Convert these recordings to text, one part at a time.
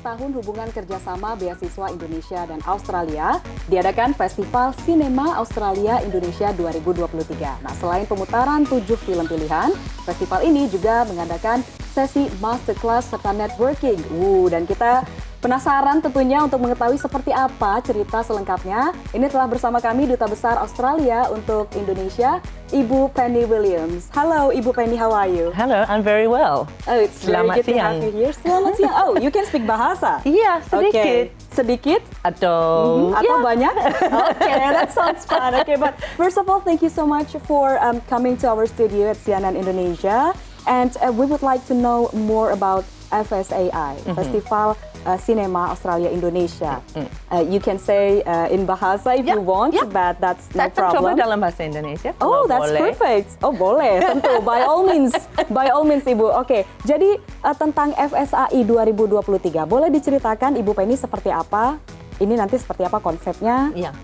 Tahun hubungan kerjasama beasiswa Indonesia dan Australia, diadakan Festival Sinema Australia Indonesia 2023. Nah, selain pemutaran 7 film pilihan, festival ini juga mengadakan sesi masterclass serta networking. Dan kita penasaran tentunya untuk mengetahui seperti apa cerita selengkapnya. Ini telah bersama kami Duta Besar Australia untuk Indonesia, Ibu Penny Williams. Halo Ibu Penny, how are you? Hello, I'm very well. Oh, it's Selamat very good to have you here. Selamat siang. Oh, you can speak bahasa? Iya, sedikit. Okay. Sedikit? Atau Atau banyak? Okay, that sounds fun. Okay, but first of all, thank you so much for coming to our studio at CNN Indonesia. And we would like to know more about FSAI, Festival Sinema Australia Indonesia. You can say in bahasa if you want, but that's no Saya coba problem. dalam bahasa Indonesia. Oh, that's boleh. perfect. Oh, boleh, tentu. By all means, Ibu. Oke, jadi tentang FSAI 2023, boleh diceritakan Ibu Penny seperti apa? Ini nanti seperti apa konsepnya? Iya,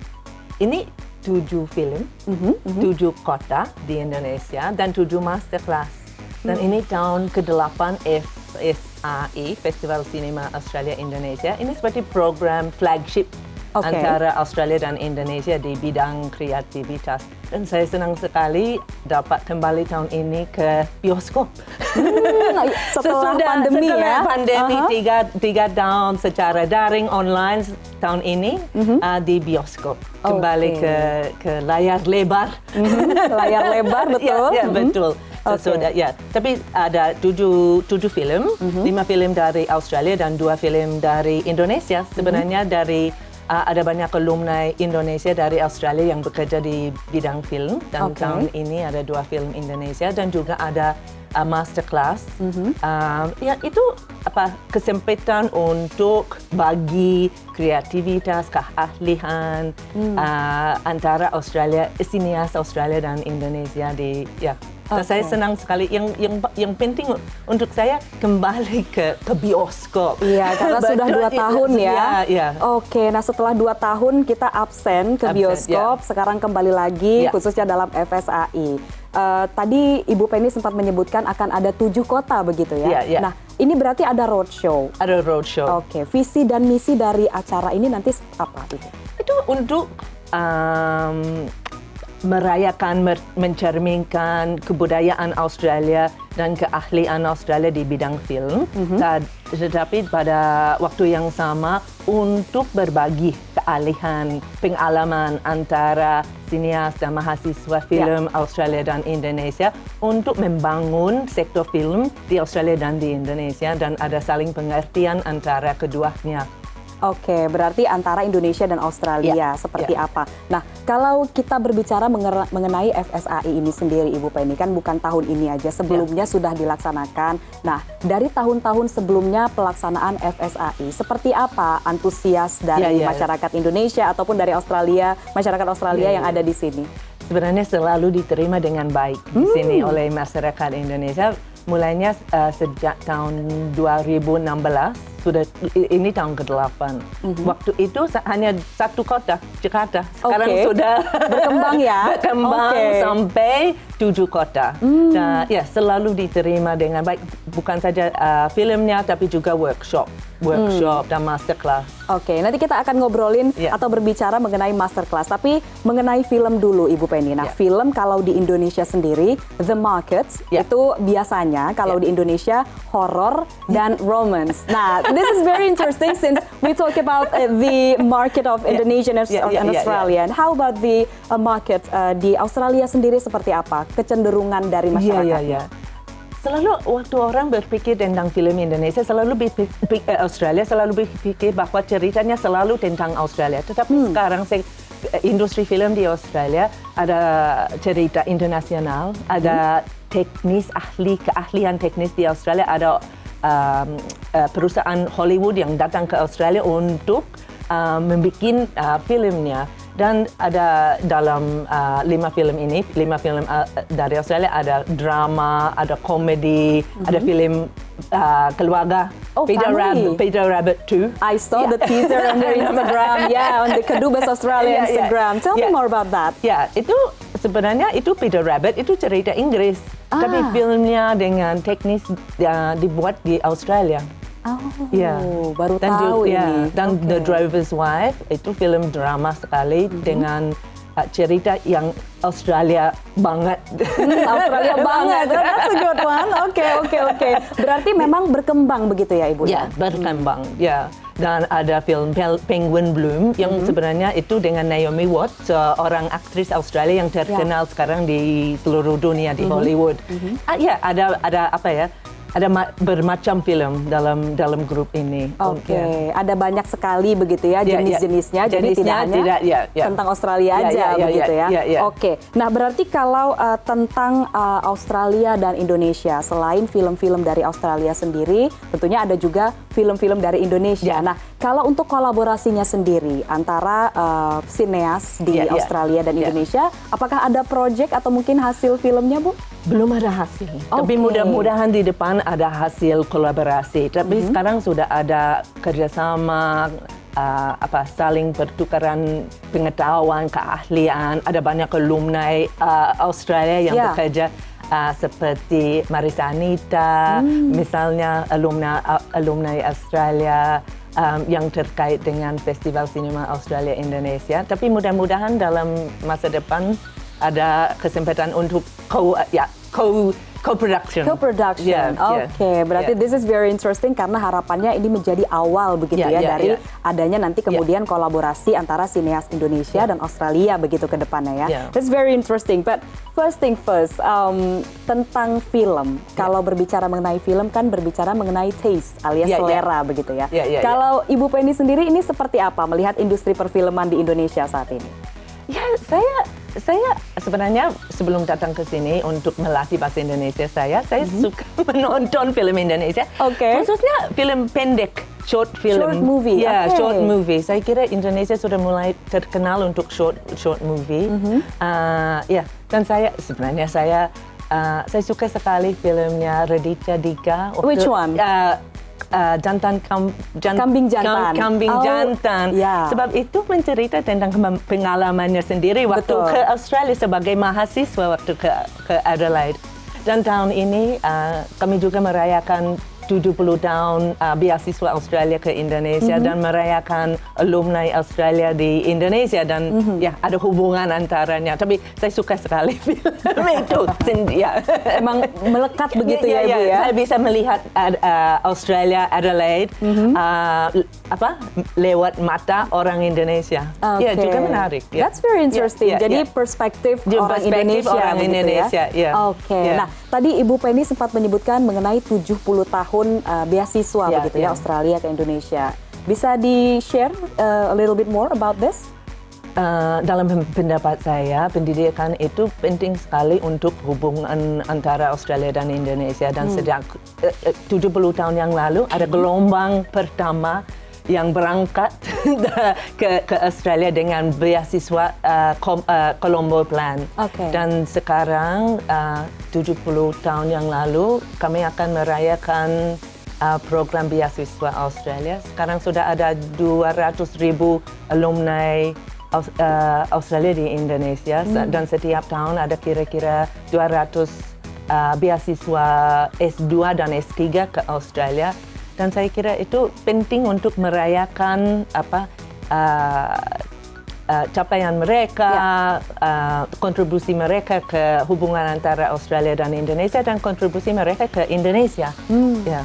ini 7 film, 7 kota di Indonesia dan 7 masterclass. Dan ini tahun ke-8 FSAI, Festival Sinema Australia Indonesia. Ini seperti program flagship antara Australia dan Indonesia di bidang kreativitas. Dan saya senang sekali dapat kembali tahun ini ke bioskop. Setelah pandemi ya? Setelah pandemi, tiga tahun secara daring online tahun ini di bioskop. Kembali ke layar lebar. Layar lebar, betul? Ya, betul. Sudah, ya. Tapi ada 7 film, 5 film dari Australia dan 2 film dari Indonesia. Sebenarnya ada banyak alumni Indonesia dari Australia yang bekerja di bidang film. Dan tahun ini ada 2 film Indonesia dan juga ada masterclass. Ya, itu kesempatan untuk bagi kreativitas, keahlian antara sinias Australia dan Indonesia saya senang sekali. Yang penting untuk saya kembali ke bioskop. Iya, karena sudah 2 tahun ya. Iya. Oke, nah setelah 2 tahun kita absen ke bioskop, sekarang kembali lagi khususnya dalam FSAI. Tadi Ibu Penny sempat menyebutkan akan ada 7 kota begitu ya. Nah, ini berarti ada roadshow. Ada roadshow. Oke, visi dan misi dari acara ini nanti apa itu? Itu untuk merayakan, mencerminkan kebudayaan Australia dan keahlian Australia di bidang film. Tetapi pada waktu yang sama untuk berbagi keahlian, pengalaman antara sinias dan mahasiswa film Australia dan Indonesia untuk membangun sektor film di Australia dan di Indonesia dan ada saling pengertian antara keduanya. Oke, berarti antara Indonesia dan Australia seperti apa? Nah, kalau kita berbicara mengenai FSAI ini sendiri, Ibu Penny, kan bukan tahun ini aja, sebelumnya sudah dilaksanakan. Nah, dari tahun-tahun sebelumnya pelaksanaan FSAI, seperti apa antusias dari masyarakat Indonesia ataupun dari Australia, masyarakat Australia yang ada di sini? Sebenarnya selalu diterima dengan baik di sini oleh masyarakat Indonesia. Mulainya sejak tahun 2016, ini tahun ke-8. Waktu itu hanya 1 kota, Jakarta. Sekarang sudah berkembang ya? Berkembang sampai 7 kota. Nah, selalu diterima dengan baik. Bukan saja filmnya, tapi juga workshop dan masterclass. Oke, nanti kita akan ngobrolin atau berbicara mengenai masterclass. Tapi mengenai film dulu, Ibu Penny. Nah, film kalau di Indonesia sendiri, The Market, itu biasanya kalau di Indonesia horror dan romance. Nah, this is very interesting since we talk about the market of Indonesian and Australian. How about the market di Australia sendiri seperti apa? Kecenderungan dari masyarakatnya? Selalu waktu orang berpikir tentang film Indonesia, Australia selalu berpikir bahwa ceritanya selalu tentang Australia. Tetapi sekarang industri film di Australia ada cerita internasional, ada keahlian teknis di Australia, ada perusahaan Hollywood yang datang ke Australia untuk membuat filmnya. Dan ada dalam 5 film ini, 5 film dari Australia, ada drama, ada komedi, ada film keluarga. Peter Rabbit 2. I saw the teaser on their Instagram, on the Kedubes Australia Instagram. Tell me more about that. Itu sebenarnya itu Peter Rabbit itu cerita Inggris, tapi filmnya dengan teknis dibuat di Australia. Oh, Ya. baru Dan tahu ini. Dan Oke. The Driver's Wife itu film drama sekali dengan cerita yang Australia banget. Australia banget. That's a good one. Oke. Berarti memang berkembang begitu ya, Ibu? Ya, berkembang. Ya. Dan ada film Penguin Bloom yang sebenarnya itu dengan Naomi Watts, seorang aktris Australia yang terkenal sekarang di seluruh dunia di Hollywood. Ya, ada apa ya? Ada bermacam film dalam grup ini. Oke, ada banyak sekali begitu ya jenis-jenisnya. Jadi tidak hanya tentang Australia aja begitu ya. Oke, nah berarti kalau tentang Australia dan Indonesia, selain film-film dari Australia sendiri, tentunya ada juga film-film dari Indonesia. Nah, kalau untuk kolaborasinya sendiri antara sineas di Australia dan Indonesia, apakah ada proyek atau mungkin hasil filmnya, Bu? Belum ada hasil, tapi mudah-mudahan di depan ada hasil kolaborasi. Tapi sekarang sudah ada kerjasama, saling pertukaran pengetahuan, keahlian. Ada banyak alumni Australia yang bekerja seperti Marisa Anita, misalnya alumni Australia yang terkait dengan Festival Sinema Australia Indonesia. Tapi mudah-mudahan dalam masa depan ada kesempatan untuk co-production. Oke, berarti this is very interesting karena harapannya ini menjadi awal begitu dari adanya nanti kemudian kolaborasi antara sineas Indonesia dan Australia begitu ke depannya ya. That's very interesting. But first thing first, tentang film. Kalau berbicara mengenai film kan berbicara mengenai taste alias selera begitu ya. Kalau Ibu Penny sendiri ini seperti apa melihat industri perfilman di Indonesia saat ini? Ya, saya sebenarnya sebelum datang ke sini untuk melatih bahasa Indonesia saya suka menonton film Indonesia. Khususnya film pendek, short film. Short movie. Ya, short movie. Saya kira Indonesia sudah mulai terkenal untuk short movie. Dan saya suka sekali filmnya Raditya Dika. Which one? Kambing Jantan. Kambing Jantan. Sebab itu mencerita tentang pengalamannya sendiri waktu ke Australia sebagai mahasiswa waktu ke Adelaide. Dan tahun ini kami juga merayakan 70 tahun beasiswa Australia ke Indonesia dan merayakan alumni Australia di Indonesia dan ada hubungan antaranya. Tapi saya suka sekali film itu. Emang melekat begitu ya, Ibu ya? Saya bisa melihat Australia Adelaide lewat mata orang Indonesia. Ya, juga menarik. That's very interesting. Jadi perspektif orang Indonesia. Nah, tadi Ibu Penny sempat menyebutkan mengenai 70 tahun beasiswa begitu ya Australia ke Indonesia. Bisa di-share a little bit more about this? Dalam pendapat saya, pendidikan itu penting sekali untuk hubungan antara Australia dan Indonesia. Dan sejak 70 tahun yang lalu ada gelombang pertama yang berangkat ke Australia dengan beasiswa Colombo Plan. Dan sekarang 70 tahun yang lalu kami akan merayakan program beasiswa Australia. Sekarang sudah ada 200,000 alumni Australia di Indonesia dan setiap tahun ada kira-kira 200 beasiswa S2 dan S3 ke Australia. Dan saya kira itu penting untuk merayakan capaian mereka, kontribusi mereka ke hubungan antara Australia dan Indonesia dan kontribusi mereka ke Indonesia.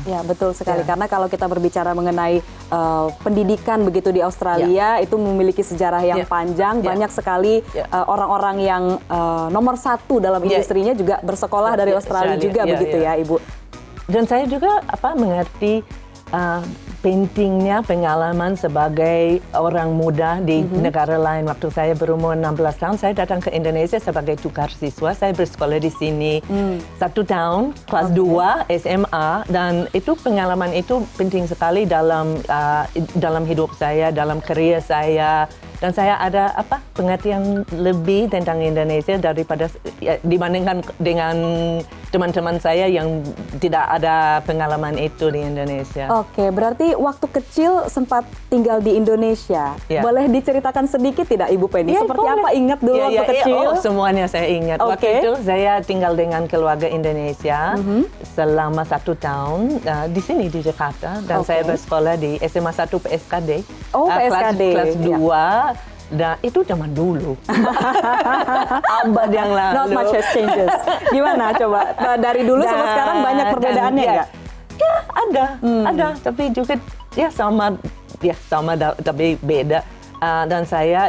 Ya, betul sekali. Karena kalau kita berbicara mengenai pendidikan begitu di Australia, itu memiliki sejarah yang panjang. Banyak sekali orang-orang yang nomor satu dalam industrinya juga bersekolah dari Australia juga begitu ya, Ibu. Dan saya juga mengerti pentingnya pengalaman sebagai orang muda di negara lain. Waktu saya berumur 16 tahun, saya datang ke Indonesia sebagai tukar siswa. Saya bersekolah di sini 1 tahun, kelas 2 SMA, dan itu pengalaman itu penting sekali dalam hidup saya, dalam kerja saya. Dan saya ada pengertian lebih tentang Indonesia daripada dibandingkan dengan teman-teman saya yang tidak ada pengalaman itu di Indonesia. Oke, berarti waktu kecil sempat tinggal di Indonesia. Ya. Boleh diceritakan sedikit tidak Ibu Penny? Ya, Seperti boleh. apa ingat dulu waktu kecil? Semuanya saya ingat. Oke. Waktu itu saya tinggal dengan keluarga Indonesia selama 1 tahun di sini di Jakarta, dan saya bersekolah di SMA 1 PSKD. Oh, PSKD. Kelas 2. Dan itu zaman dulu. Abad yang lalu. Not much has changes. Gimana coba? Dari dulu sama sekarang banyak perbedaannya nggak? Ya, ada. Tapi juga sama tapi beda. Dan saya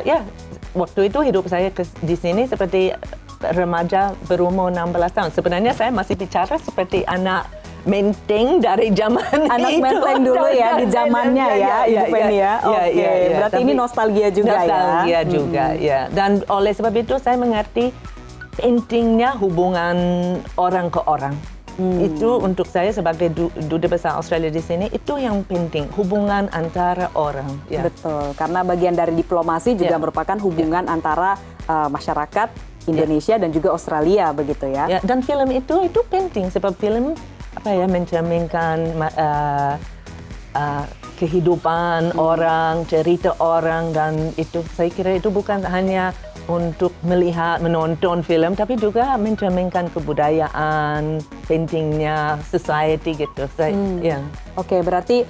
waktu itu hidup saya di sini seperti remaja berumur 16 tahun. Sebenarnya saya masih bicara seperti anak menteng dari zaman anak itu. menteng dulu ya di zamannya Ibu Penny ya. Oke, berarti ini nostalgia juga nostalgia juga ya. Dan oleh sebab itu saya mengerti pentingnya hubungan orang ke orang. Itu untuk saya sebagai duta besar Australia di sini itu yang penting, hubungan antara orang. Ya. Betul, karena bagian dari diplomasi juga merupakan hubungan antara masyarakat Indonesia dan juga Australia begitu ya. Dan film itu penting sebab film mencerminkan kehidupan orang, cerita orang, dan itu saya kira itu bukan hanya untuk menonton film, tapi juga mencerminkan kebudayaan, pentingnya society gitu. Oke, berarti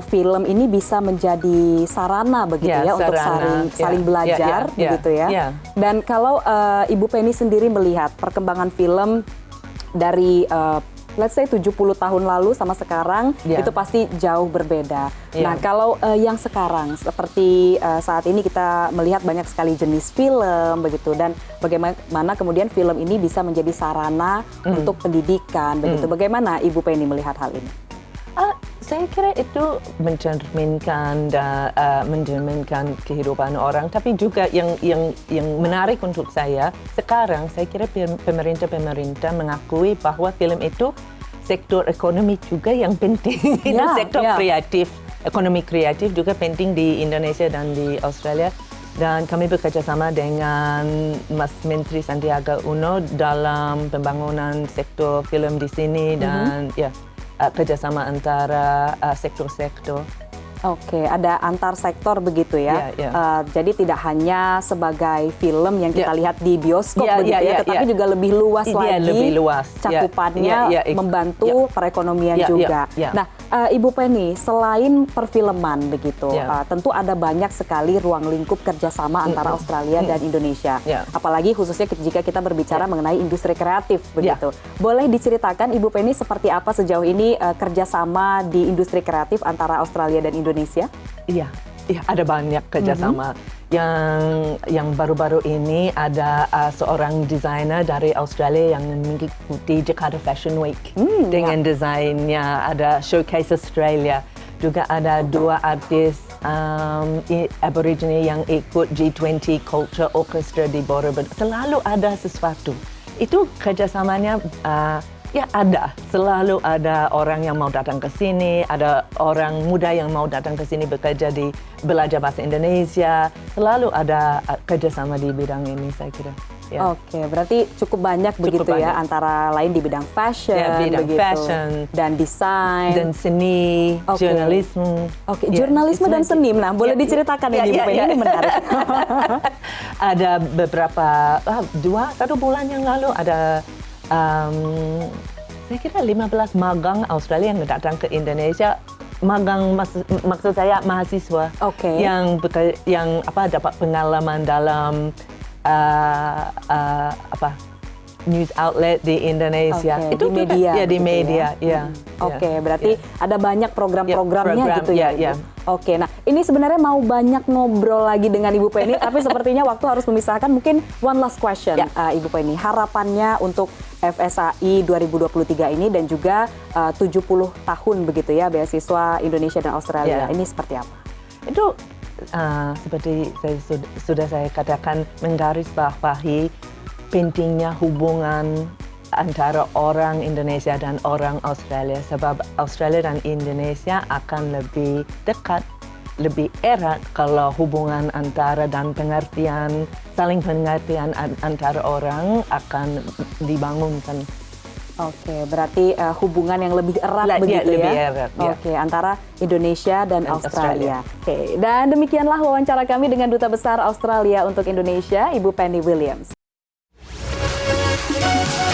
film ini bisa menjadi sarana begitu untuk saling belajar begitu ya. Dan kalau Ibu Penny sendiri melihat perkembangan film dari let's say 70 tahun lalu sama sekarang itu pasti jauh berbeda. Nah, kalau yang sekarang seperti saat ini kita melihat banyak sekali jenis film begitu, dan bagaimana kemudian film ini bisa menjadi sarana untuk pendidikan begitu. Bagaimana Ibu Penny melihat hal ini? Saya kira itu mencerminkan kehidupan orang, tapi juga yang menarik untuk saya sekarang, saya kira pemerintah mengakui bahwa film itu sektor ekonomi juga yang penting. Itu sektor kreatif, ekonomi kreatif juga penting di Indonesia dan di Australia. Dan kami bekerja sama dengan Mas Menteri Sandiaga Uno dalam pembangunan sektor film di sini, dan kerjasama antara sektor-sektor. Oke, ada antar sektor begitu ya. Jadi tidak hanya sebagai film yang kita lihat di bioskop begitu tetapi juga lebih luas lagi. Lebih luas. Cakupannya membantu perekonomian juga. Nah, Ibu Penny, selain perfilman begitu, tentu ada banyak sekali ruang lingkup kerjasama antara Australia dan Indonesia. Apalagi khususnya jika kita berbicara mengenai industri kreatif begitu. Boleh diceritakan Ibu Penny seperti apa sejauh ini kerjasama di industri kreatif antara Australia dan Indonesia? Iya, ada banyak kerjasama. Yang baru-baru ini ada seorang desainer dari Australia yang mengikuti Jakarta Fashion Week dengan desainnya. Ada Showcase Australia. Juga ada 2 artis Aborigine yang ikut G20 Culture Orchestra di Borobudur. Selalu ada sesuatu. Itu kerjasamanya selalu ada orang yang mau datang ke sini, ada orang muda yang mau datang ke sini bekerja di belajar bahasa Indonesia. Selalu ada kerjasama di bidang ini, saya kira. Oke, berarti cukup banyak begitu ya, antara lain di bidang fashion, dan desain, dan seni, jurnalisme. Oke, jurnalisme dan seni. Nah, boleh diceritakan ini, Bu Penny, ini menarik. Ada beberapa, 1 bulan yang lalu ada saya kira 15 magang Australia yang datang ke Indonesia. Magang maksud saya mahasiswa yang dapat pengalaman dalam news outlet di Indonesia. Itu di media. Di media. Berarti ada banyak program-programnya gitu ya. Oke, nah ini sebenarnya mau banyak ngobrol lagi dengan Ibu Penny, tapi sepertinya waktu harus memisahkan. Mungkin one last question, Ibu Penny. Harapannya untuk FSAI 2023 ini dan juga 70 tahun begitu ya beasiswa Indonesia dan Australia. Ini seperti apa? Itu seperti sudah saya katakan, menggarisbawahi pentingnya hubungan antara orang Indonesia dan orang Australia, sebab Australia dan Indonesia akan lebih dekat, lebih erat kalau hubungan antara dan saling pengertian antara orang akan dibangunkan. Oke, berarti hubungan yang lebih erat begitu lebih ya? erat, ya. Oke, antara Indonesia dan Australia. Australia. Oke, dan demikianlah wawancara kami dengan Duta Besar Australia untuk Indonesia, Ibu Penny Williams.